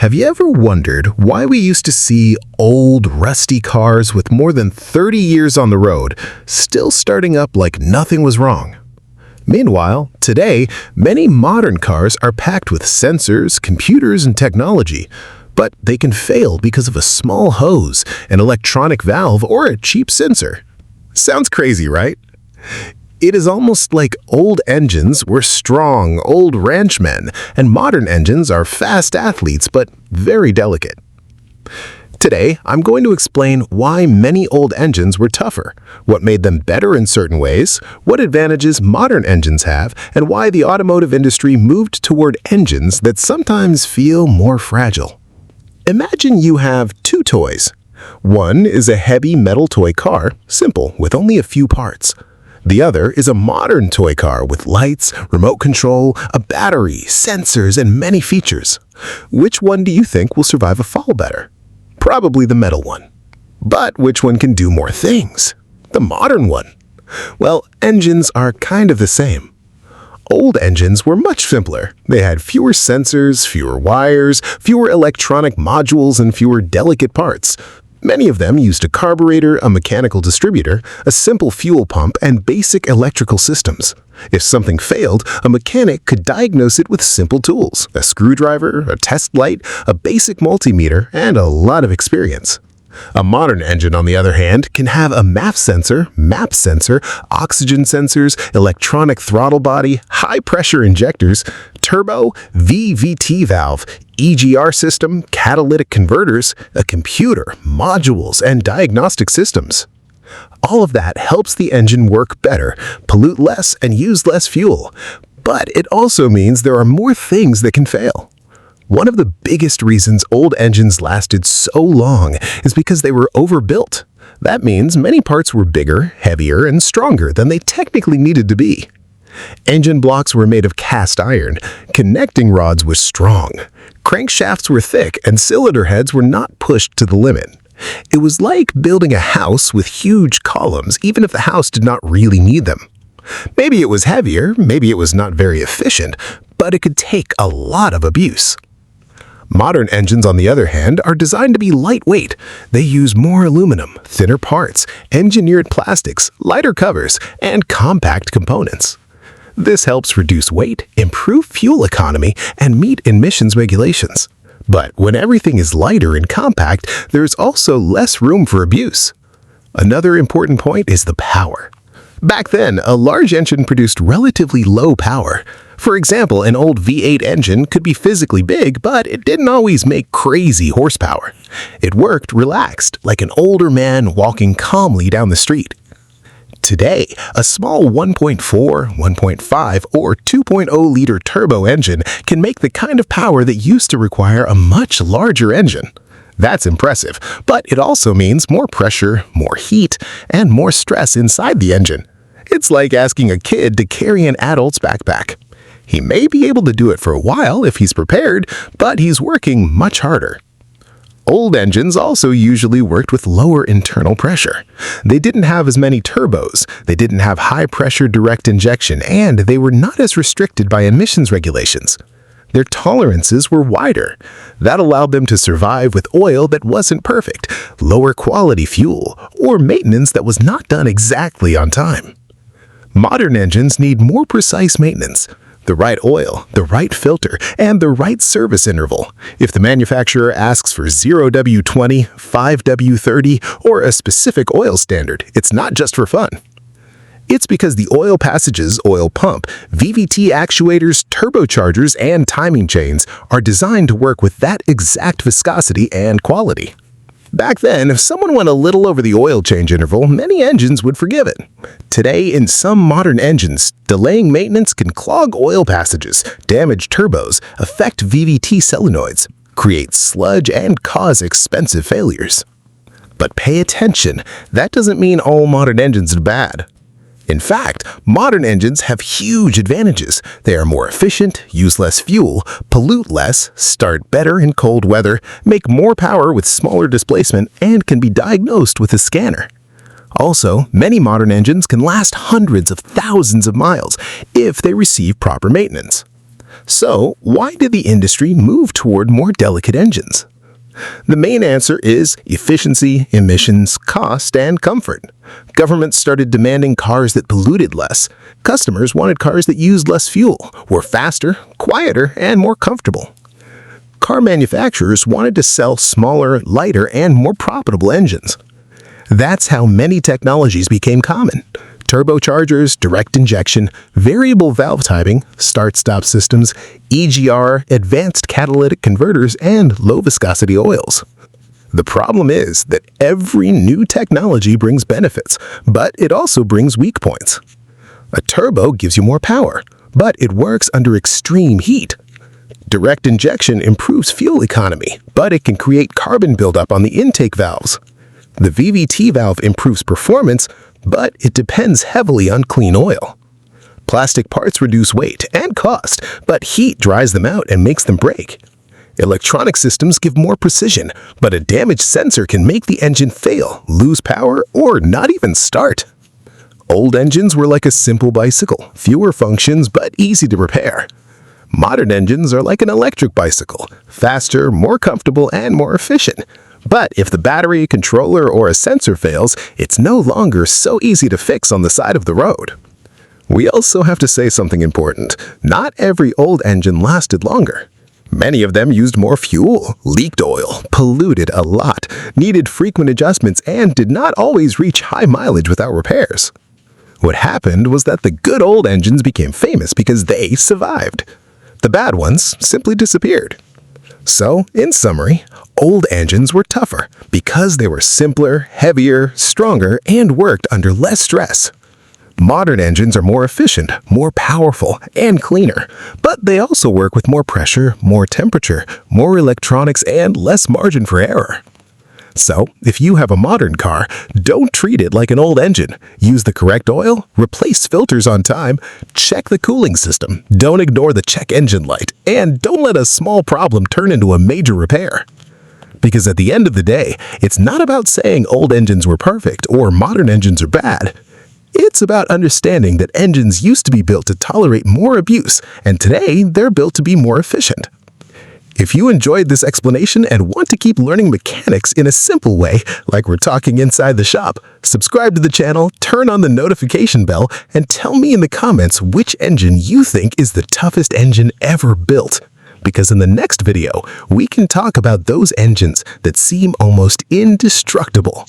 Have you ever wondered why we used to see old, rusty cars with more than 30 years on the road still starting up like nothing was wrong? Meanwhile, today, many modern cars are packed with sensors, computers, and technology, but they can fail because of a small hose, an electronic valve, or a cheap sensor. Sounds crazy, right? It is almost like old engines were strong, old ranchmen, and modern engines are fast athletes but very delicate. Today, I'm going to explain why many old engines were tougher, what made them better in certain ways, what advantages modern engines have, and why the automotive industry moved toward engines that sometimes feel more fragile. Imagine you have two toys. One is a heavy metal toy car, simple, with only a few parts. The other is a modern toy car with lights, remote control, a battery, sensors, and many features. Which one do you think will survive a fall better? Probably the metal one. But which one can do more things? The modern one. Well, engines are kind of the same. Old engines were much simpler. They had fewer sensors, fewer wires, fewer electronic modules, and fewer delicate parts. Many of them used a carburetor, a mechanical distributor, a simple fuel pump, and basic electrical systems. If something failed, a mechanic could diagnose it with simple tools, a screwdriver, a test light, a basic multimeter, and a lot of experience. A modern engine, on the other hand, can have a MAP sensor, oxygen sensors, electronic throttle body, high-pressure injectors, turbo, VVT valve, EGR system, catalytic converters, a computer, modules, and diagnostic systems. All of that helps the engine work better, pollute less, and use less fuel. But it also means there are more things that can fail. One of the biggest reasons old engines lasted so long is because they were overbuilt. That means many parts were bigger, heavier, and stronger than they technically needed to be. Engine blocks were made of cast iron, connecting rods were strong, crankshafts were thick, and cylinder heads were not pushed to the limit. It was like building a house with huge columns, even if the house did not really need them. Maybe it was heavier, maybe it was not very efficient, but it could take a lot of abuse. Modern engines, on the other hand, are designed to be lightweight. They use more aluminum, thinner parts, engineered plastics, lighter covers, and compact components. This helps reduce weight, improve fuel economy, and meet emissions regulations. But when everything is lighter and compact, there's also less room for abuse. Another important point is the power. Back then, a large engine produced relatively low power. For example, an old V8 engine could be physically big, but it didn't always make crazy horsepower. It worked relaxed, like an older man walking calmly down the street. Today, a small 1.4, 1.5, or 2.0-liter turbo engine can make the kind of power that used to require a much larger engine. That's impressive, but it also means more pressure, more heat, and more stress inside the engine. It's like asking a kid to carry an adult's backpack. He may be able to do it for a while if he's prepared, but he's working much harder. Old engines also usually worked with lower internal pressure. They didn't have as many turbos, they didn't have high-pressure direct injection, and they were not as restricted by emissions regulations. Their tolerances were wider. That allowed them to survive with oil that wasn't perfect, lower quality fuel, or maintenance that was not done exactly on time. Modern engines need more precise maintenance. The right oil, the right filter, and the right service interval. If the manufacturer asks for 0W20, 5W30, or a specific oil standard, it's not just for fun. It's because the oil passages, oil pump, VVT actuators, turbochargers, and timing chains are designed to work with that exact viscosity and quality. Back then, if someone went a little over the oil change interval, many engines would forgive it. Today, in some modern engines, delaying maintenance can clog oil passages, damage turbos, affect VVT solenoids, create sludge, and cause expensive failures. But pay attention, that doesn't mean all modern engines are bad. In fact, modern engines have huge advantages. They are more efficient, use less fuel, pollute less, start better in cold weather, make more power with smaller displacement, and can be diagnosed with a scanner. Also, many modern engines can last hundreds of thousands of miles if they receive proper maintenance. So, why did the industry move toward more delicate engines? The main answer is efficiency, emissions, cost, and comfort. Governments started demanding cars that polluted less. Customers wanted cars that used less fuel, were faster, quieter, and more comfortable. Car manufacturers wanted to sell smaller, lighter, and more profitable engines. That's how many technologies became common. Turbochargers, direct injection, variable valve timing, start-stop systems, EGR, advanced catalytic converters, and low-viscosity oils. The problem is that every new technology brings benefits, but it also brings weak points. A turbo gives you more power, but it works under extreme heat. Direct injection improves fuel economy, but it can create carbon buildup on the intake valves. The VVT valve improves performance, but it depends heavily on clean oil. Plastic parts reduce weight and cost, but heat dries them out and makes them break. Electronic systems give more precision, but a damaged sensor can make the engine fail, lose power, or not even start. Old engines were like a simple bicycle, fewer functions but easy to repair. Modern engines are like an electric bicycle, faster, more comfortable, and more efficient. But if the battery, controller, or a sensor fails, it's no longer so easy to fix on the side of the road. We also have to say something important. Not every old engine lasted longer. Many of them used more fuel, leaked oil, polluted a lot, needed frequent adjustments, and did not always reach high mileage without repairs. What happened was that the good old engines became famous because they survived. The bad ones simply disappeared. So, in summary, old engines were tougher because they were simpler, heavier, stronger, and worked under less stress. Modern engines are more efficient, more powerful, and cleaner, but they also work with more pressure, more temperature, more electronics, and less margin for error. So, if you have a modern car, don't treat it like an old engine. Use the correct oil, replace filters on time, check the cooling system, don't ignore the check engine light, and don't let a small problem turn into a major repair. Because at the end of the day, it's not about saying old engines were perfect or modern engines are bad. It's about understanding that engines used to be built to tolerate more abuse, and today they're built to be more efficient. If you enjoyed this explanation and want to keep learning mechanics in a simple way, like we're talking inside the shop, subscribe to the channel, turn on the notification bell, and tell me in the comments which engine you think is the toughest engine ever built. Because in the next video, we can talk about those engines that seem almost indestructible.